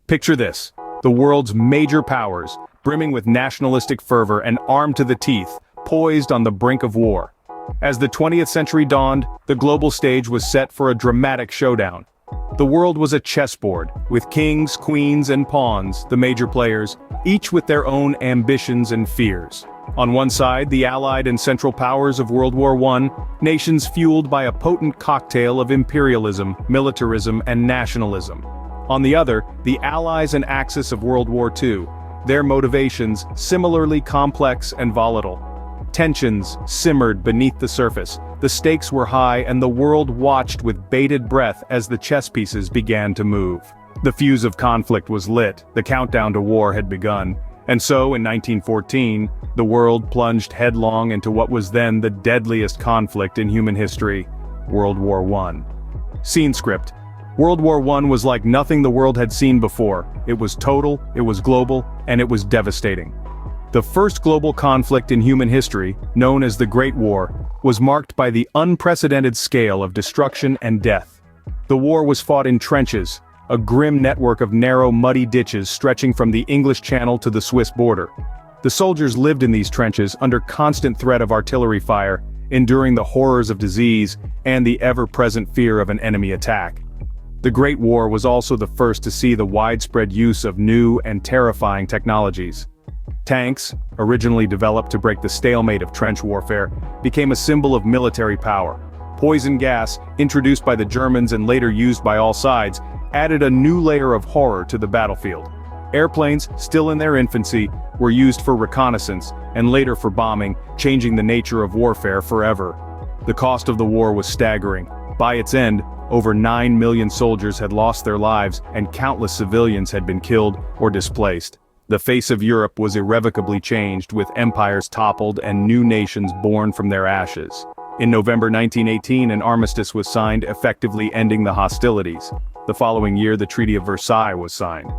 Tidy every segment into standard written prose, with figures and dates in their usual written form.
Picture this: the world's major powers, brimming with nationalistic fervor and armed to the teeth, poised on the brink of war. As the 20th century dawned, the global stage was set for a dramatic showdown. The world was a chessboard, with kings, queens, and pawns, the major players, each with their own ambitions and fears. On one side, the Allied and Central Powers of World War I, nations fueled by a potent cocktail of imperialism, militarism, and nationalism. On the other, the Allies and Axis of World War II, their motivations similarly complex and volatile. Tensions simmered beneath the surface, the stakes were high, and the world watched with bated breath as the chess pieces began to move. The fuse of conflict was lit, the countdown to war had begun. And so, in 1914, the world plunged headlong into what was then the deadliest conflict in human history: World War I. Scene script: World War I was like nothing the world had seen before. It was total, it was global, and it was devastating. The first global conflict in human history, known as the Great War, was marked by the unprecedented scale of destruction and death. The war was fought in trenches, a grim network of narrow, muddy ditches stretching from the English Channel to the Swiss border. The soldiers lived in these trenches under constant threat of artillery fire, enduring the horrors of disease and the ever-present fear of an enemy attack. The Great War was also the first to see the widespread use of new and terrifying technologies. Tanks, originally developed to break the stalemate of trench warfare, became a symbol of military power. Poison gas, introduced by the Germans and later used by all sides, added a new layer of horror to the battlefield. Airplanes, still in their infancy, were used for reconnaissance, and later for bombing, changing the nature of warfare forever. The cost of the war was staggering. By its end, over 9 million soldiers had lost their lives, and countless civilians had been killed or displaced. The face of Europe was irrevocably changed, with empires toppled and new nations born from their ashes. In November 1918, an armistice was signed, effectively ending the hostilities. The following year, the Treaty of Versailles was signed.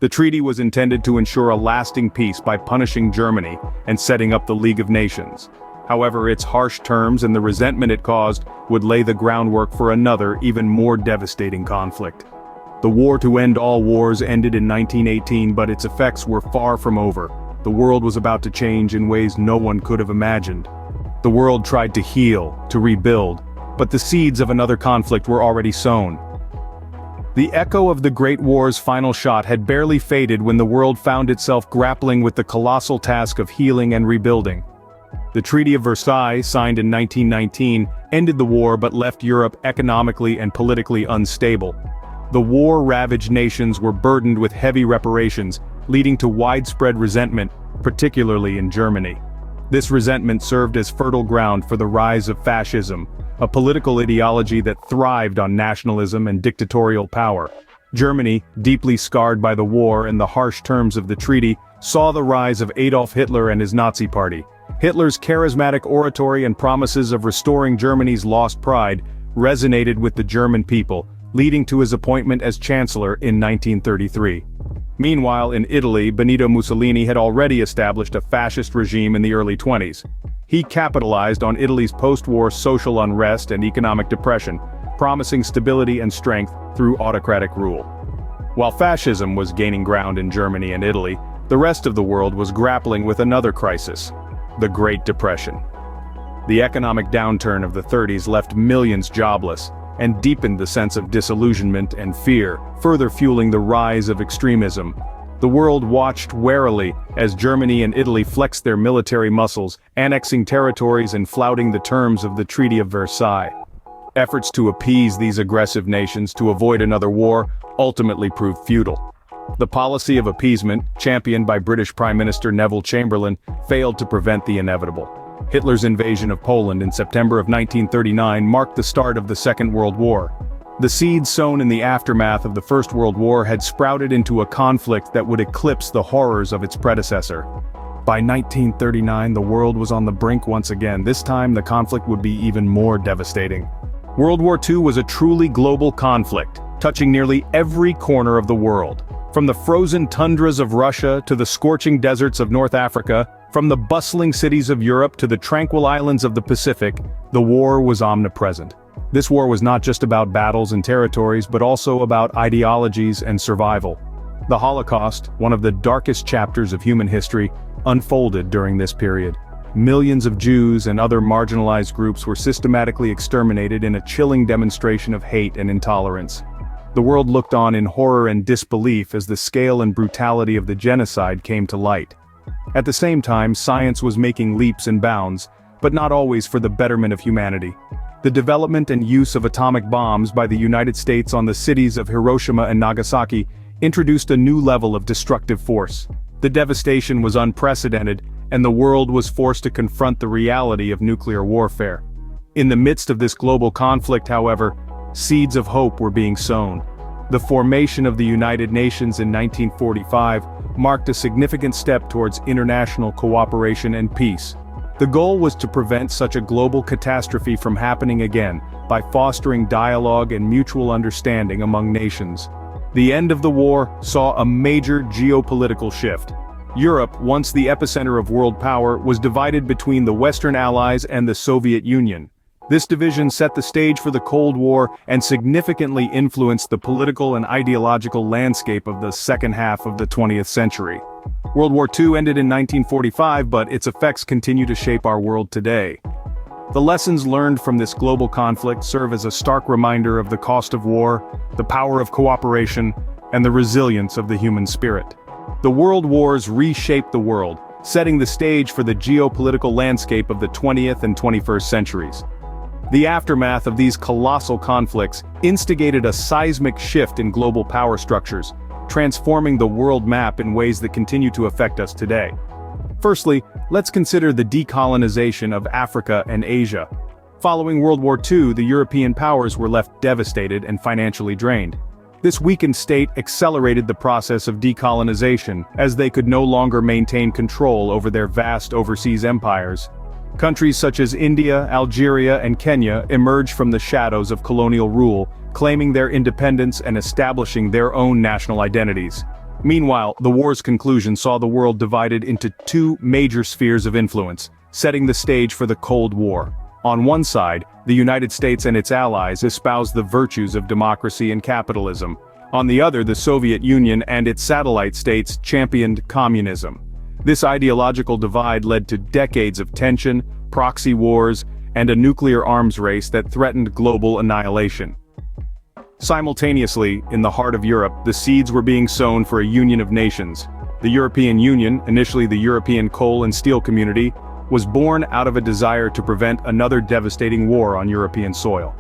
The treaty was intended to ensure a lasting peace by punishing Germany and setting up the League of Nations. However, its harsh terms and the resentment it caused would lay the groundwork for another, even more devastating conflict. The war to end all wars ended in 1918, but its effects were far from over. The world was about to change in ways no one could have imagined. The world tried to heal, to rebuild, but the seeds of another conflict were already sown. The echo of the Great War's final shot had barely faded when the world found itself grappling with the colossal task of healing and rebuilding. The Treaty of Versailles, signed in 1919, ended the war but left Europe economically and politically unstable. The war-ravaged nations were burdened with heavy reparations, leading to widespread resentment, particularly in Germany. This resentment served as fertile ground for the rise of fascism, a political ideology that thrived on nationalism and dictatorial power. Germany, deeply scarred by the war and the harsh terms of the treaty, saw the rise of Adolf Hitler and his Nazi Party. Hitler's charismatic oratory and promises of restoring Germany's lost pride resonated with the German people, leading to his appointment as Chancellor in 1933. Meanwhile, in Italy, Benito Mussolini had already established a fascist regime in the early 20s. He capitalized on Italy's post-war social unrest and economic depression, promising stability and strength through autocratic rule. While fascism was gaining ground in Germany and Italy, the rest of the world was grappling with another crisis: the Great Depression. The economic downturn of the 30s left millions jobless, and deepened the sense of disillusionment and fear, further fueling the rise of extremism. The world watched warily as Germany and Italy flexed their military muscles, annexing territories and flouting the terms of the Treaty of Versailles. Efforts to appease these aggressive nations to avoid another war ultimately proved futile. The policy of appeasement, championed by British Prime Minister Neville Chamberlain, failed to prevent the inevitable. Hitler's invasion of Poland in September of 1939 marked the start of the Second World War. The seeds sown in the aftermath of the First World War had sprouted into a conflict that would eclipse the horrors of its predecessor. By 1939, the world was on the brink once again. This time, the conflict would be even more devastating. World War II was a truly global conflict, touching nearly every corner of the world. From the frozen tundras of Russia to the scorching deserts of North Africa, from the bustling cities of Europe to the tranquil islands of the Pacific, the war was omnipresent. This war was not just about battles and territories, but also about ideologies and survival. The Holocaust, one of the darkest chapters of human history, unfolded during this period. Millions of Jews and other marginalized groups were systematically exterminated in a chilling demonstration of hate and intolerance. The world looked on in horror and disbelief as the scale and brutality of the genocide came to light. At the same time, science was making leaps and bounds, but not always for the betterment of humanity. The development and use of atomic bombs by the United States on the cities of Hiroshima and Nagasaki introduced a new level of destructive force. The devastation was unprecedented, and the world was forced to confront the reality of nuclear warfare. In the midst of this global conflict, however, seeds of hope were being sown. The formation of the United Nations in 1945 marked a significant step towards international cooperation and peace. The goal was to prevent such a global catastrophe from happening again by fostering dialogue and mutual understanding among nations. The end of the war saw a major geopolitical shift. Europe, once the epicenter of world power, was divided between the Western Allies and the Soviet Union. This division set the stage for the Cold War and significantly influenced the political and ideological landscape of the second half of the 20th century. World War II ended in 1945, but its effects continue to shape our world today. The lessons learned from this global conflict serve as a stark reminder of the cost of war, the power of cooperation, and the resilience of the human spirit. The world wars reshaped the world, setting the stage for the geopolitical landscape of the 20th and 21st centuries. The aftermath of these colossal conflicts instigated a seismic shift in global power structures, transforming the world map in ways that continue to affect us today. Firstly, let's consider the decolonization of Africa and Asia. Following World War II, the European powers were left devastated and financially drained. This weakened state accelerated the process of decolonization, as they could no longer maintain control over their vast overseas empires. Countries such as India, Algeria, and Kenya emerged from the shadows of colonial rule, claiming their independence and establishing their own national identities. Meanwhile, the war's conclusion saw the world divided into two major spheres of influence, setting the stage for the Cold War. On one side, the United States and its allies espoused the virtues of democracy and capitalism. On the other, the Soviet Union and its satellite states championed communism. This ideological divide led to decades of tension, proxy wars, and a nuclear arms race that threatened global annihilation. Simultaneously, in the heart of Europe, the seeds were being sown for a union of nations. The European Union, initially the European Coal and Steel Community, was born out of a desire to prevent another devastating war on European soil.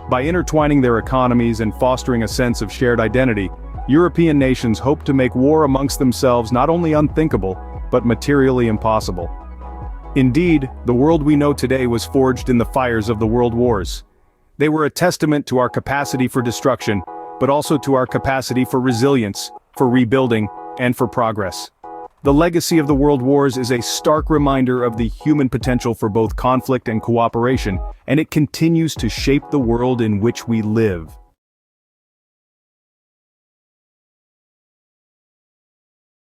By intertwining their economies and fostering a sense of shared identity, European nations hoped to make war amongst themselves not only unthinkable, but materially impossible. Indeed, the world we know today was forged in the fires of the world wars. They were a testament to our capacity for destruction, but also to our capacity for resilience, for rebuilding, and for progress. The legacy of the world wars is a stark reminder of the human potential for both conflict and cooperation, and it continues to shape the world in which we live.